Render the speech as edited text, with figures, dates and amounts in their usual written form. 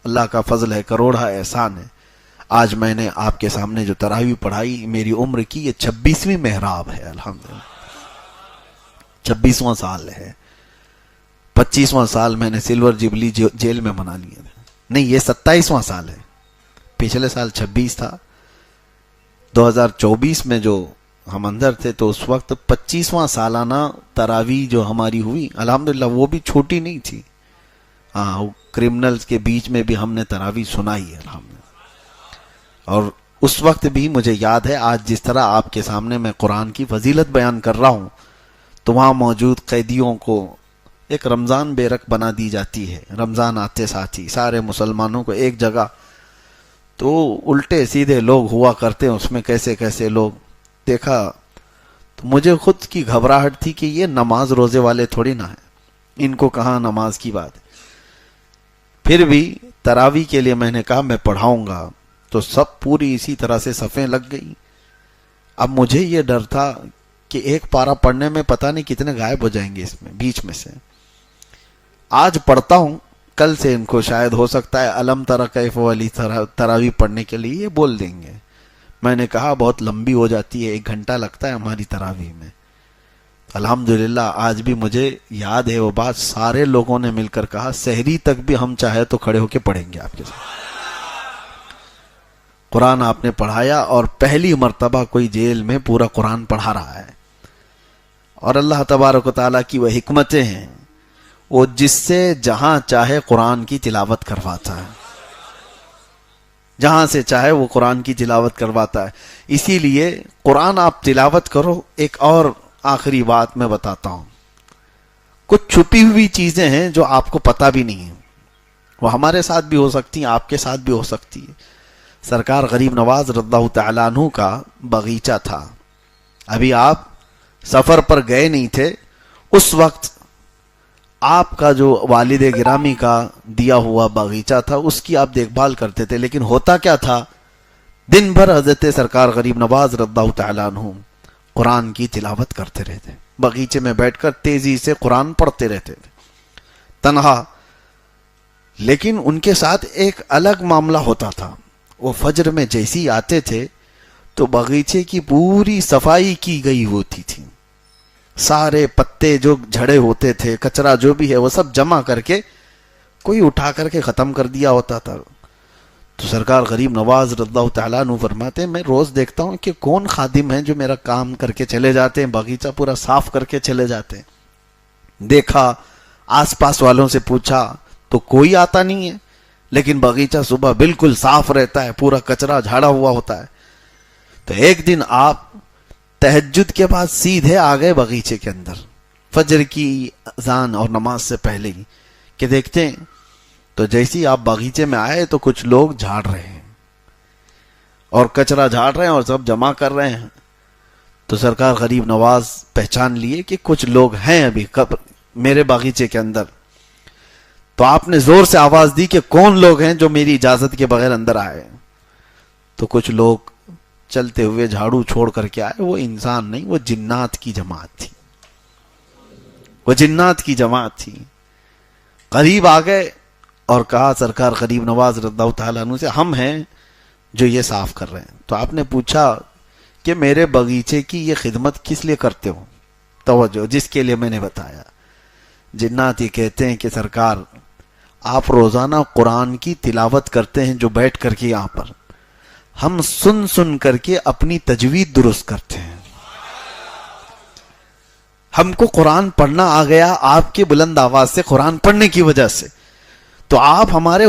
اللہ کا فضل ہے، کروڑا احسان ہے، آج میں نے آپ کے سامنے جو تراویح پڑھائی، میری عمر کی یہ 26ویں محراب ہے، الحمدللہ 26واں سال ہے۔ 25واں سال میں نے سلور جبلی جیل میں منا لیا تھا، نہیں یہ 27واں سال ہے، پچھلے سال 26 تھا، 2024 میں جو ہم اندر تھے تو اس وقت 25واں سالانہ تراویح جو ہماری ہوئی، الحمدللہ وہ بھی چھوٹی نہیں تھی، ہاں کرمنلز کے بیچ میں بھی ہم نے تراویح سنائی ہے الحمدللہ۔ اور اس وقت بھی مجھے یاد ہے، آج جس طرح آپ کے سامنے میں قرآن کی فضیلت بیان کر رہا ہوں تو وہاں موجود قیدیوں کو ایک رمضان بیرک بنا دی جاتی ہے، رمضان آتے ساتھ ہی سارے مسلمانوں کو ایک جگہ، تو الٹے سیدھے لوگ ہوا کرتے ہیں اس میں، کیسے کیسے لوگ دیکھا تو مجھے خود کی گھبراہٹ تھی کہ یہ نماز روزے والے تھوڑی نہ ہیں، ان کو کہاں نماز کی بات ہے۔ پھر بھی تراویح کے لیے میں نے کہا میں پڑھاؤں گا، تو سب پوری اسی طرح سے صفیں لگ گئی۔ اب مجھے یہ ڈر تھا کہ ایک پارہ پڑھنے میں پتہ نہیں کتنے غائب ہو جائیں گے اس میں بیچ میں سے۔ آج پڑھتا ہوں، کل سے ان کو شاید ہو سکتا ہے الم تری کیف والی تراویح پڑھنے کے لیے یہ بول دیں گے۔ میں نے کہا بہت لمبی ہو جاتی ہے، 1 گھنٹہ لگتا ہے ہماری تراویح میں۔ الحمدللہ آج بھی مجھے یاد ہے وہ بات، سارے لوگوں نے مل کر کہا سحری تک بھی ہم چاہے تو کھڑے ہو کے پڑھیں گے آپ کے ساتھ۔ قرآن آپ نے پڑھایا، اور پہلی مرتبہ کوئی جیل میں پورا قرآن پڑھا رہا ہے، اور اللہ تبارک و تعالیٰ کی وہ حکمتیں ہیں، وہ جس سے جہاں چاہے قرآن کی تلاوت کرواتا ہے، جہاں سے چاہے وہ قرآن کی تلاوت کرواتا ہے۔ اسی لیے قرآن آپ تلاوت کرو۔ ایک اور آخری بات میں بتاتا ہوں، کچھ چھپی ہوئی چیزیں ہیں جو آپ کو پتہ بھی نہیں ہیں، وہ ہمارے ساتھ بھی ہو سکتی ہیں، آپ کے ساتھ بھی ہو سکتی ہے۔ سرکار غریب نواز رضی اللہ تعالیٰ عنہ کا باغیچہ تھا، ابھی آپ سفر پر گئے نہیں تھے، اس وقت آپ کا جو والد گرامی کا دیا ہوا باغیچہ تھا اس کی آپ دیکھ بھال کرتے تھے، لیکن ہوتا کیا تھا، دن بھر حضرت سرکار غریب نواز رضی اللہ تعالیٰ عنہ قرآن کی تلاوت کرتے رہتے، باغیچے میں بیٹھ کر تیزی سے قرآن پڑھتے رہتے تھے تنہا۔ لیکن ان کے ساتھ ایک الگ معاملہ ہوتا تھا، وہ فجر میں جیسی آتے تھے تو باغیچے کی پوری صفائی کی گئی ہوتی تھی، سارے پتے جو جھڑے ہوتے تھے، کچرا جو بھی ہے وہ سب جمع کر کے کوئی اٹھا کر کے ختم کر دیا ہوتا تھا۔ تو سرکار غریب نواز رضی اللہ تعالیٰ عنہ فرماتے ہیں میں روز دیکھتا ہوں کہ کون خادم ہیں جو میرا کام کر کے چلے جاتے ہیں، باغیچہ پورا صاف کر کے چلے جاتے ہیں۔ دیکھا، آس پاس والوں سے پوچھا تو کوئی آتا نہیں ہے، لیکن باغیچہ صبح بالکل صاف رہتا ہے، پورا کچرا جھاڑا ہوا ہوتا ہے۔ تو ایک دن آپ تہجد کے بعد سیدھے آ گئے باغیچے کے اندر، فجر کی اذان اور نماز سے پہلے ہی، کہ دیکھتے ہیں تو جیسے ہی آپ باغیچے میں آئے تو کچھ لوگ جھاڑ رہے ہیں اور کچرا جھاڑ رہے ہیں اور سب جمع کر رہے ہیں۔ تو سرکار غریب نواز پہچان لیے کہ کچھ لوگ ہیں ابھی میرے باغیچے کے اندر۔ تو آپ نے زور سے آواز دی کہ کون لوگ ہیں جو میری اجازت کے بغیر اندر آئے؟ تو کچھ لوگ چلتے ہوئے جھاڑو چھوڑ کر کے آئے، وہ انسان نہیں، وہ جنات کی جماعت تھی، وہ جنات کی جماعت تھی۔ قریب آ گئے اور کہا سرکار غریب نواز رضی اللہ تعالیٰ عنہ سے ہم ہیں جو یہ صاف کر رہے ہیں۔ تو آپ نے پوچھا کہ میرے باغیچے کی یہ خدمت کس لیے کرتے ہو؟ توجہ، جس کے لیے میں نے بتایا۔ جنات یہ کہتے ہیں کہ سرکار آپ روزانہ قرآن کی تلاوت کرتے ہیں جو بیٹھ کر کے یہاں پر، ہم سن سن کر کے اپنی تجوید درست کرتے ہیں، ہم کو قرآن پڑھنا آ گیا آپ کے بلند آواز سے، قرآن پڑھنے کی وجہ سے، تو آپ ہمارے